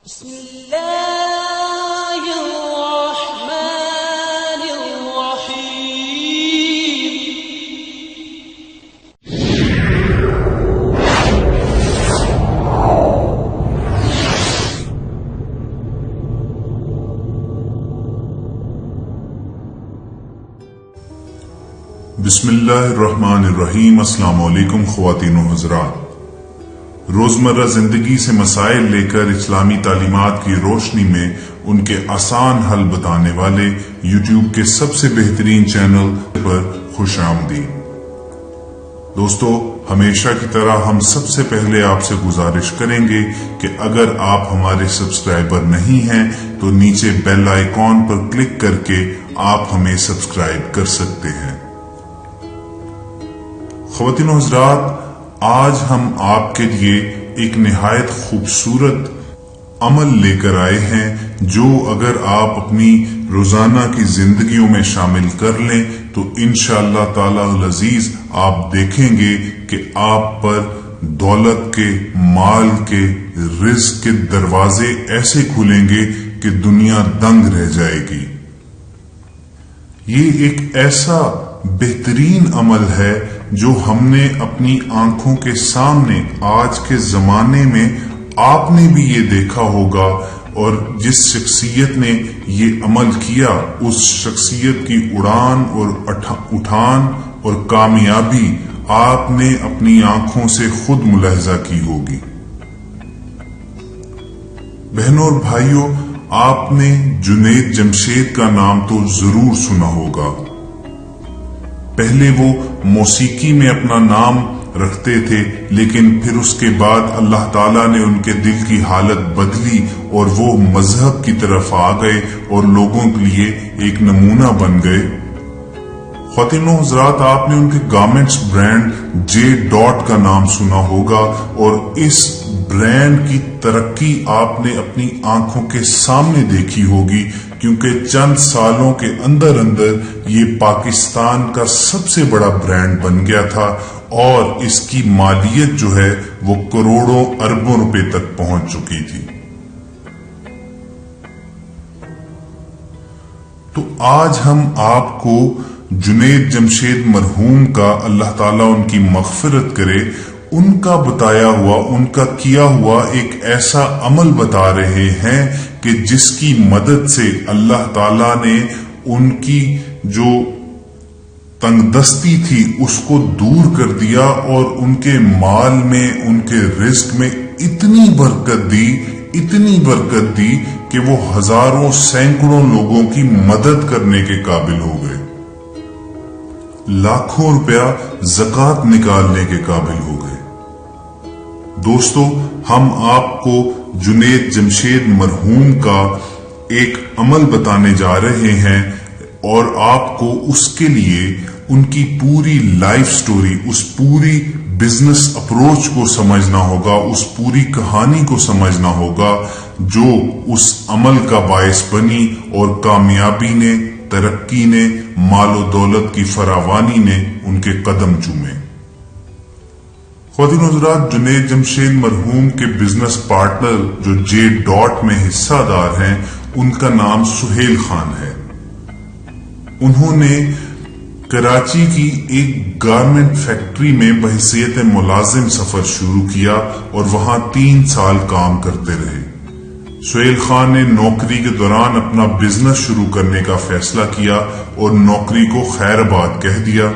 بسم الله الرحمن الرحیم بسم اللہ الرحمن الرحیم۔ السلام علیکم خواتین و حضرات، روزمرہ زندگی سے مسائل لے کر اسلامی تعلیمات کی روشنی میں ان کے آسان حل بتانے والے یوٹیوب کے سب سے بہترین چینل پر خوش آمدید۔ دوستو، ہمیشہ کی طرح ہم سب سے پہلے آپ سے گزارش کریں گے کہ اگر آپ ہمارے سبسکرائبر نہیں ہیں تو نیچے بیل آئیکن پر کلک کر کے آپ ہمیں سبسکرائب کر سکتے ہیں۔ خواتین و حضرات، آج ہم آپ کے لیے ایک نہایت خوبصورت عمل لے کر آئے ہیں جو اگر آپ اپنی روزانہ کی زندگیوں میں شامل کر لیں تو انشاءاللہ تعالی العزیز آپ دیکھیں گے کہ آپ پر دولت کے، مال کے، رزق کے دروازے ایسے کھلیں گے کہ دنیا دنگ رہ جائے گی۔ یہ ایک ایسا بہترین عمل ہے جو ہم نے اپنی آنکھوں کے سامنے آج کے زمانے میں آپ نے بھی یہ دیکھا ہوگا، اور جس شخصیت نے یہ عمل کیا اس شخصیت کی اڑان اور اٹھان اور کامیابی آپ نے اپنی آنکھوں سے خود ملاحظہ کی ہوگی۔ بہنوں اور بھائیوں، آپ نے جنید جمشید کا نام تو ضرور سنا ہوگا۔ پہلے وہ موسیقی میں اپنا نام رکھتے تھے، لیکن پھر اس کے بعد اللہ تعالیٰ نے ان کے دل کی حالت بدلی اور وہ مذہب کی طرف آ گئے اور لوگوں کے لیے ایک نمونہ بن گئے۔ خواتین و حضرات، آپ نے ان کے گارمنٹس برانڈ جے ڈاٹ کا نام سنا ہوگا، اور اس برانڈ کی ترقی آپ نے اپنی آنکھوں کے سامنے دیکھی ہوگی، کیونکہ چند سالوں کے اندر یہ پاکستان کا سب سے بڑا برانڈ بن گیا تھا، اور اس کی مالیت جو ہے وہ کروڑوں اربوں روپے تک پہنچ چکی تھی۔ تو آج ہم آپ کو جنید جمشید مرحوم کا، اللہ تعالیٰ ان کی مغفرت کرے، ان کا بتایا ہوا، ان کا کیا ہوا ایک ایسا عمل بتا رہے ہیں کہ جس کی مدد سے اللہ تعالیٰ نے ان کی جو تنگ دستی تھی اس کو دور کر دیا، اور ان کے مال میں، ان کے رزق میں اتنی برکت دی کہ وہ ہزاروں سینکڑوں لوگوں کی مدد کرنے کے قابل ہو گئے، لاکھوں روپیہ زکوٰۃ نکالنے کے قابل ہو گئے۔ دوستو، ہم آپ کو جنید جمشید مرحوم کا ایک عمل بتانے جا رہے ہیں، اور آپ کو اس کے لیے ان کی پوری لائف سٹوری، اس پوری بزنس اپروچ کو سمجھنا ہوگا، اس پوری کہانی کو سمجھنا ہوگا جو اس عمل کا باعث بنی اور کامیابی نے، ترقی نے، مال و دولت کی فراوانی نے ان کے قدم چومے۔ خواتین و حضرات، جنید جمشید مرحوم کے بزنس پارٹنر جو جے ڈاٹ میں حصہ دار ہیں، ان کا نام سہیل خان ہے۔ انہوں نے کراچی کی ایک گارمنٹ فیکٹری میں بحیثیت ملازم سفر شروع کیا اور وہاں 3 سال کام کرتے رہے۔ سہیل خان نے نوکری کے دوران اپنا بزنس شروع کرنے کا فیصلہ کیا اور نوکری کو خیر آباد کہہ دیا۔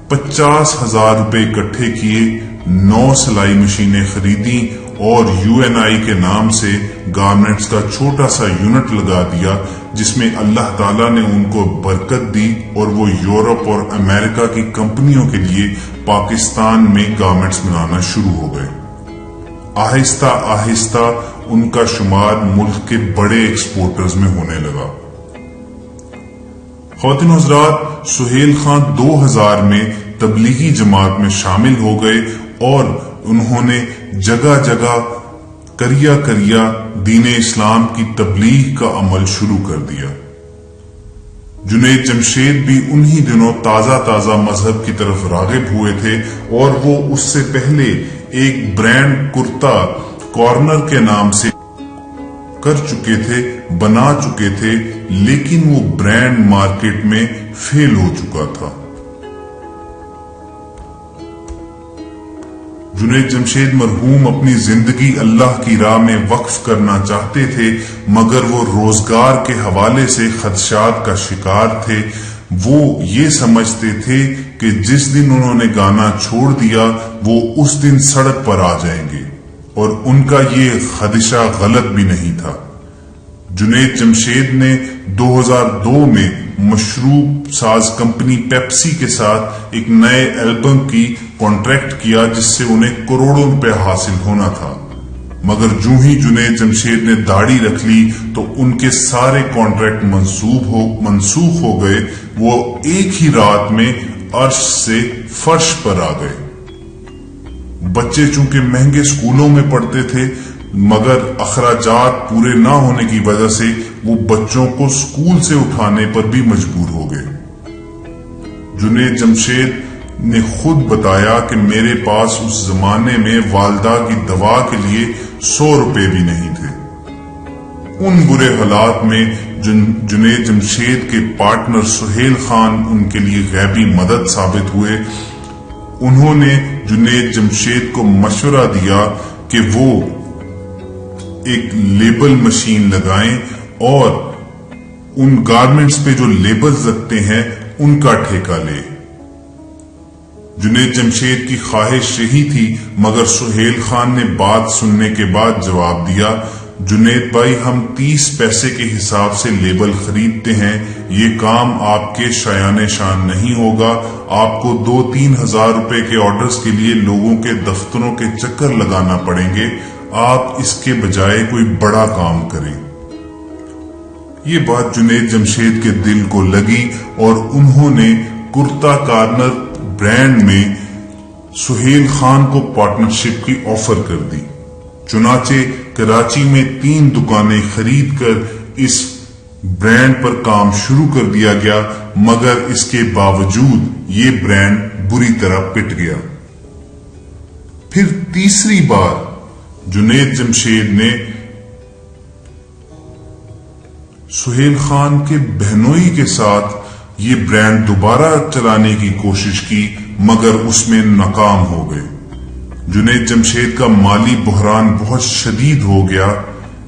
50,000 روپے اکٹھے کیے، 9 سلائی مشینیں خریدیں اور UNI کے نام سے گارمنٹس کا چھوٹا سا یونٹ لگا دیا، جس میں اللہ تعالیٰ نے ان کو برکت دی اور وہ یورپ اور امریکہ کی کمپنیوں کے لیے پاکستان میں گارمنٹس بنانا شروع ہو گئے۔ آہستہ آہستہ ان کا شمار ملک کے بڑے ایکسپورٹرز میں ہونے لگا۔ خواتین و حضرات، سہیل خان 2000 میں تبلیغی جماعت میں شامل ہو گئے اور انہوں نے جگہ جگہ کریا دین اسلام کی تبلیغ کا عمل شروع کر دیا۔ جنید جمشید بھی انہی دنوں تازہ مذہب کی طرف راغب ہوئے تھے، اور وہ اس سے پہلے ایک برانڈ کرتا کارنر کے نام سے کر چکے تھے، بنا چکے تھے، لیکن وہ برانڈ مارکیٹ میں فیل ہو چکا تھا۔ جنید جمشید مرحوم اپنی زندگی اللہ کی راہ میں وقف کرنا چاہتے تھے، مگر وہ روزگار کے حوالے سے خدشات کا شکار تھے۔ وہ یہ سمجھتے تھے کہ جس دن انہوں نے گانا چھوڑ دیا وہ اس دن سڑک پر آ جائیں گے، اور ان کا یہ خدشہ غلط بھی نہیں تھا۔ جنید جمشید نے 2002 میں مشروب ساز کمپنی پیپسی کے ساتھ ایک نئے البم کی کانٹریکٹ کیا، جس سے انہیں کروڑوں روپے حاصل ہونا تھا، مگر جو ہی جنید جمشید نے داڑھی رکھ لی تو ان کے سارے کانٹریکٹ منسوخ ہو گئے۔ وہ ایک ہی رات میں عرش سے فرش پر آ گئے۔ بچے چونکہ مہنگے سکولوں میں پڑھتے تھے، مگر اخراجات پورے نہ ہونے کی وجہ سے وہ بچوں کو سکول سے اٹھانے پر بھی مجبور ہو گئے۔ جنید جمشید نے خود بتایا کہ میرے پاس اس زمانے میں والدہ کی دوا کے لیے 100 روپے بھی نہیں تھے۔ ان برے حالات میں جنید جمشید کے پارٹنر سہیل خان ان کے لیے غیبی مدد ثابت ہوئے۔ انہوں نے جنید جمشید کو مشورہ دیا کہ وہ ایک لیبل مشین لگائیں اور ان گارمنٹس پہ جو لیبلز لگتے ہیں ان کا ٹھیکہ لے۔ جنید جمشید کی خواہش یہی تھی، مگر سہیل خان نے بات سننے کے بعد جواب دیا، جنید بھائی ہم 30 پیسے کے حساب سے لیبل خریدتے ہیں، یہ کام آپ کے شایان شان نہیں ہوگا، آپ کو 2-3 ہزار روپے کے آرڈرز کے لیے لوگوں کے دفتروں کے چکر لگانا پڑیں گے، آپ اس کے بجائے کوئی بڑا کام کریں۔ یہ بات جنید جمشید کے دل کو لگی اور انہوں نے کرتا کارنر برانڈ میں سہیل خان کو پارٹنرشپ کی آفر کر دی۔ چنانچہ کراچی میں 3 دکانیں خرید کر اس برانڈ پر کام شروع کر دیا گیا، مگر اس کے باوجود یہ برانڈ بری طرح پٹ گیا۔ پھر تیسری بار جنید جمشید نے سہیل خان کے بہنوئی کے ساتھ یہ برانڈ دوبارہ چلانے کی کوشش کی، مگر اس میں ناکام ہو گئے۔ جنید جمشید کا مالی بحران بہت شدید ہو گیا،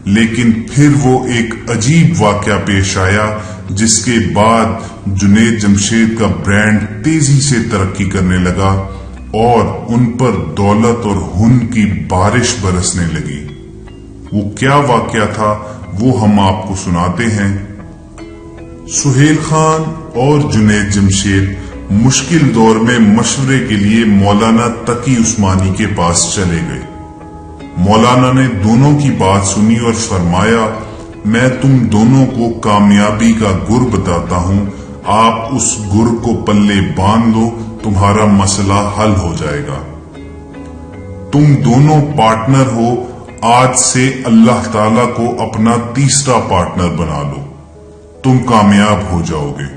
لیکن پھر وہ ایک عجیب واقعہ پیش آیا جس کے بعد جنید جمشید کا برانڈ تیزی سے ترقی کرنے لگا اور ان پر دولت اور ہن کی بارش برسنے لگی۔ وہ کیا واقعہ تھا وہ ہم آپ کو سناتے ہیں۔ سہیل خان اور جنید جمشید مشکل دور میں مشورے کے لیے مولانا تقی عثمانی کے پاس چلے گئے۔ مولانا نے دونوں کی بات سنی اور فرمایا، میں تم دونوں کو کامیابی کا گر بتاتا ہوں، آپ اس گر کو پلے باندھ لو، تمہارا مسئلہ حل ہو جائے گا۔ تم دونوں پارٹنر ہو، آج سے اللہ تعالی کو اپنا تیسرا پارٹنر بنا لو، تم کامیاب ہو جاؤ گے۔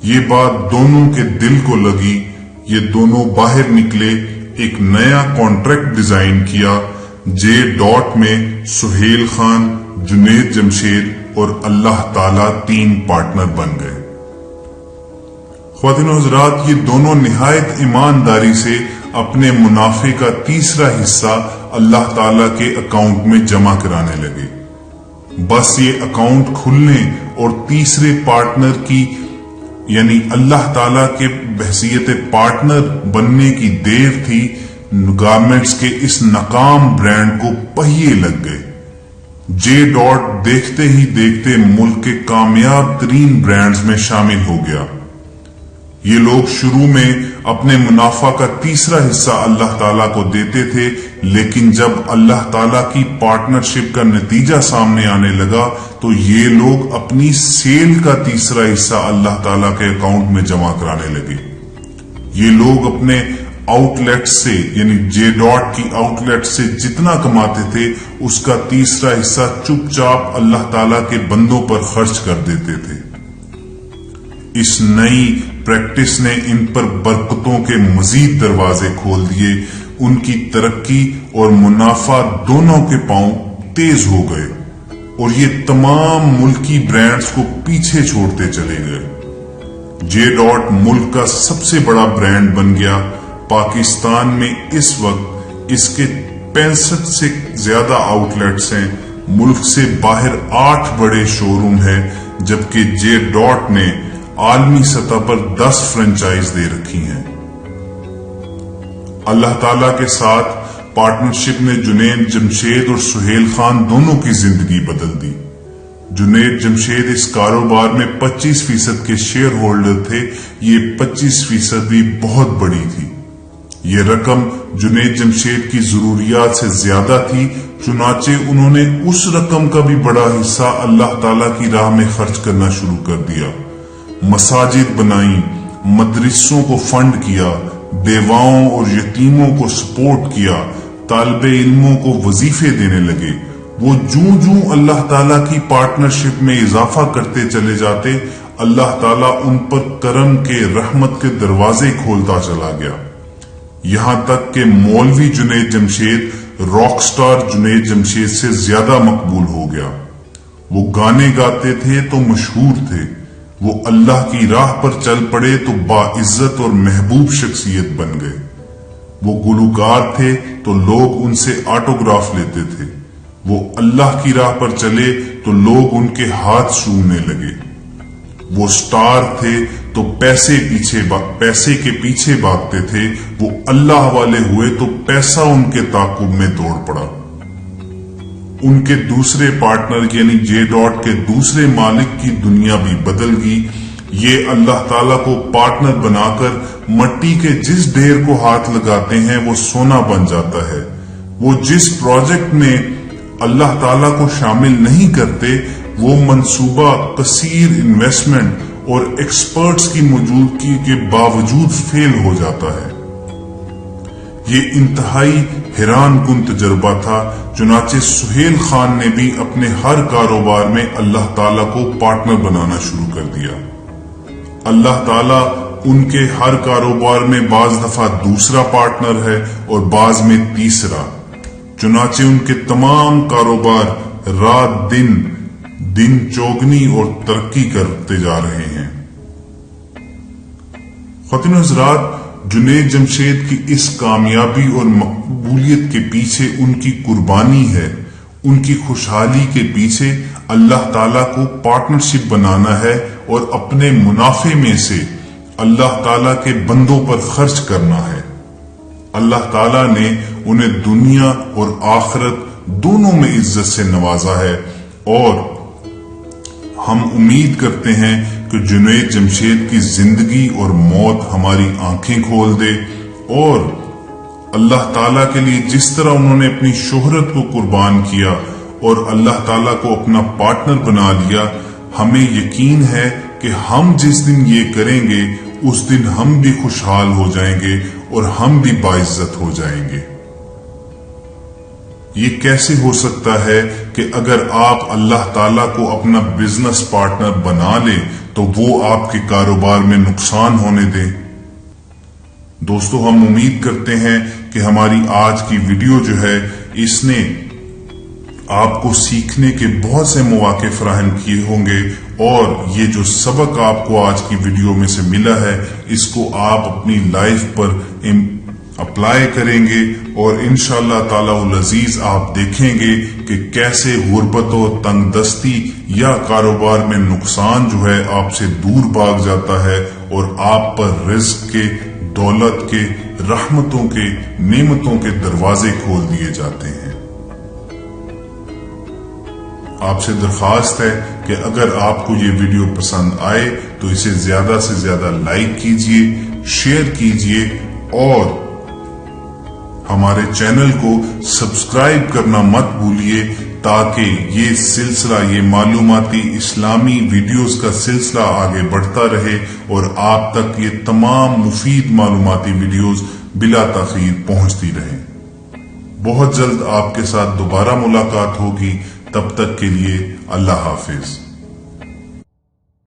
یہ بات دونوں کے دل کو لگی، یہ دونوں باہر نکلے، ایک نیا کانٹریکٹ ڈیزائن کیا، J.Dot میں سہیل خان، جنید جمشید اور اللہ تعالی 3 پارٹنر بن گئے۔ خواتین و حضرات، یہ دونوں نہایت ایمانداری سے اپنے منافع کا تیسرا حصہ اللہ تعالی کے اکاؤنٹ میں جمع کرانے لگے۔ بس یہ اکاؤنٹ کھلنے اور تیسرے پارٹنر کی یعنی اللہ تعالیٰ کے بحثیت پارٹنر بننے کی دیر تھی، گارمنٹس کے اس ناکام برانڈ کو پہیے لگ گئے۔ J.Dot دیکھتے ہی دیکھتے ملک کے کامیاب ترین برانڈز میں شامل ہو گیا۔ یہ لوگ شروع میں اپنے منافع کا تیسرا حصہ اللہ تعالیٰ کو دیتے تھے، لیکن جب اللہ تعالیٰ کی پارٹنرشپ کا نتیجہ سامنے آنے لگا تو یہ لوگ اپنی سیل کا تیسرا حصہ اللہ تعالیٰ کے اکاؤنٹ میں جمع کرانے لگے۔ یہ لوگ اپنے آؤٹ لیٹ سے یعنی J.Dot کی آؤٹ لیٹ سے جتنا کماتے تھے اس کا تیسرا حصہ چپ چاپ اللہ تعالیٰ کے بندوں پر خرچ کر دیتے تھے۔ اس نئی پریکٹس نے ان پر برکتوں کے مزید دروازے کھول دیے، ان کی ترقی اور منافع دونوں کے پاؤں تیز ہو گئے۔ اور یہ تمام ملکی برانڈز کو پیچھے چھوڑتے چلے گئے۔ جے ڈاٹ ملک کا سب سے بڑا برانڈ بن گیا۔ پاکستان میں اس وقت اس کے 65 سے زیادہ آؤٹ لیٹس ہیں، ملک سے باہر 8 بڑے شو روم ہیں، جبکہ جے ڈاٹ نے عالمی سطح پر 10 فرنچائز دے رکھی ہیں۔ اللہ تعالی کے ساتھ پارٹنرشپ نے جنید جمشید اور سہیل خان دونوں کی زندگی بدل دی۔ جنید جمشید اس کاروبار میں 25% کے شیئر ہولڈر تھے۔ یہ 25% بھی بہت بڑی تھی۔ یہ رقم جنید جمشید کی ضروریات سے زیادہ تھی، چنانچہ انہوں نے اس رقم کا بھی بڑا حصہ اللہ تعالی کی راہ میں خرچ کرنا شروع کر دیا۔ مساجد بنائیں، مدرسوں کو فنڈ کیا، بیواؤں اور یتیموں کو سپورٹ کیا، طالب علموں کو وظیفے دینے لگے۔ وہ جوں اللہ تعالیٰ کی پارٹنرشپ میں اضافہ کرتے چلے جاتے، اللہ تعالیٰ ان پر کرم کے رحمت کے دروازے کھولتا چلا گیا، یہاں تک کہ مولوی جنید جمشید راک سٹار جنید جمشید سے زیادہ مقبول ہو گیا۔ وہ گانے گاتے تھے تو مشہور تھے، وہ اللہ کی راہ پر چل پڑے تو باعزت اور محبوب شخصیت بن گئے۔ وہ گلوکار تھے تو لوگ ان سے آٹوگراف لیتے تھے، وہ اللہ کی راہ پر چلے تو لوگ ان کے ہاتھ چومنے لگے۔ وہ سٹار تھے تو پیسے کے پیچھے بھاگتے تھے، وہ اللہ والے ہوئے تو پیسہ ان کے تعاقب میں دوڑ پڑا۔ ان کے دوسرے پارٹنر یعنی جے ڈاٹ کے دوسرے مالک کی دنیا بھی بدل گئی۔ یہ اللہ تعالیٰ کو پارٹنر بنا کر مٹی کے جس ڈھیر کو ہاتھ لگاتے ہیں وہ سونا بن جاتا ہے۔ وہ جس پروجیکٹ میں اللہ تعالیٰ کو شامل نہیں کرتے، وہ منصوبہ کثیر انویسٹمنٹ اور ایکسپرٹس کی موجودگی کے باوجود فیل ہو جاتا ہے۔ یہ انتہائی حیران کن تجربہ تھا، چنانچہ سہیل خان نے بھی اپنے ہر کاروبار میں اللہ تعالیٰ کو پارٹنر بنانا شروع کر دیا۔ اللہ تعالیٰ ان کے ہر کاروبار میں بعض دفعہ دوسرا پارٹنر ہے اور بعض میں تیسرا، چنانچہ ان کے تمام کاروبار رات دن چوگنی اور ترقی کرتے جا رہے ہیں۔ خواتین و حضرات، جنید جمشید کی اس کامیابی اور مقبولیت کے پیچھے ان کی قربانی ہے۔ ان کی خوشحالی کے پیچھے اللہ تعالیٰ کو پارٹنرشپ بنانا ہے اور اپنے منافع میں سے اللہ تعالیٰ کے بندوں پر خرچ کرنا ہے۔ اللہ تعالیٰ نے انہیں دنیا اور آخرت دونوں میں عزت سے نوازا ہے، اور ہم امید کرتے ہیں کہ جنید جمشید کی زندگی اور موت ہماری آنکھیں کھول دے، اور اللہ تعالیٰ کے لیے جس طرح انہوں نے اپنی شہرت کو قربان کیا اور اللہ تعالیٰ کو اپنا پارٹنر بنا لیا، ہمیں یقین ہے کہ ہم جس دن یہ کریں گے اس دن ہم بھی خوشحال ہو جائیں گے اور ہم بھی باعزت ہو جائیں گے۔ یہ کیسے ہو سکتا ہے کہ اگر آپ اللہ تعالیٰ کو اپنا بزنس پارٹنر بنا لیں تو وہ آپ کے کاروبار میں نقصان ہونے دیں؟ دوستو، ہم امید کرتے ہیں کہ ہماری آج کی ویڈیو جو ہے اس نے آپ کو سیکھنے کے بہت سے مواقع فراہم کیے ہوں گے، اور یہ جو سبق آپ کو آج کی ویڈیو میں سے ملا ہے اس کو آپ اپنی لائف پر اپلائی کریں گے، اور انشاءاللہ تعالی العزیز آپ دیکھیں گے کہ کیسے غربت و تنگ دستی یا کاروبار میں نقصان جو ہے آپ سے دور بھاگ جاتا ہے، اور آپ پر رزق کے، دولت کے، رحمتوں کے، نعمتوں کے دروازے کھول دیے جاتے ہیں۔ آپ سے درخواست ہے کہ اگر آپ کو یہ ویڈیو پسند آئے تو اسے زیادہ سے زیادہ لائک کیجئے، شیئر کیجئے، اور ہمارے چینل کو سبسکرائب کرنا مت بھولیے، تاکہ یہ سلسلہ، یہ معلوماتی اسلامی ویڈیوز کا سلسلہ آگے بڑھتا رہے اور آپ تک یہ تمام مفید معلوماتی ویڈیوز بلا تاخیر پہنچتی رہیں۔ بہت جلد آپ کے ساتھ دوبارہ ملاقات ہوگی، تب تک کے لیے اللہ حافظ۔